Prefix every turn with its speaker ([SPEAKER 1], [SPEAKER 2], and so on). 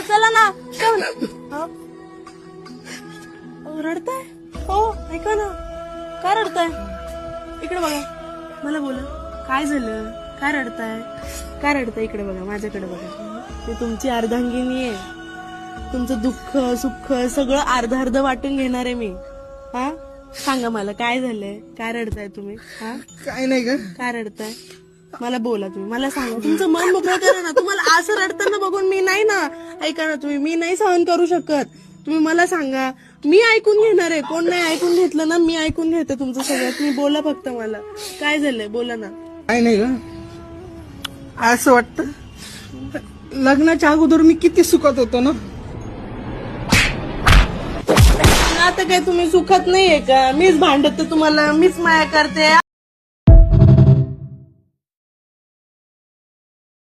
[SPEAKER 1] चला ना रडताय? हो ऐका ना, का रडताय? इकडे बघा, मला बोला काय झालं, काय रडताय? काय रडताय? इकडे बघा, माझ्याकडे बघा. ते तुमची अर्धांगिनी आहे. तुमचं दुःख सुख सगळं अर्ध अर्ध वाटून घेणार आहे मी. हा सांगा मला काय झालंय, काय रडताय तुम्ही? हा
[SPEAKER 2] काय नाही ग.
[SPEAKER 1] काय रडताय? मला बोला तुम्ही, मला सांगा. तुमचं मन मोकळं करा ना. तुम्हाला असं रडताना बघून मी नाही ना, ऐका ना तुम्ही, मी नाही सहन करू शकत. तुम्ही मला सांगा, मी ऐकून घेणार आहे. कोण नाही ऐकून घेतलं ना, मी ऐकून घेते तुमचं सगळं. तुम्ही बोला फक्त मला काय झालंय, बोला ना.
[SPEAKER 2] काय नाही ग. असं वाटतं लग्नाच्या अगोदर मी किती सुखात होतो ना.
[SPEAKER 1] आता काय तुम्ही सुखात नाहीये का? मीच भांडते तुम्हाला, मीच माया करते.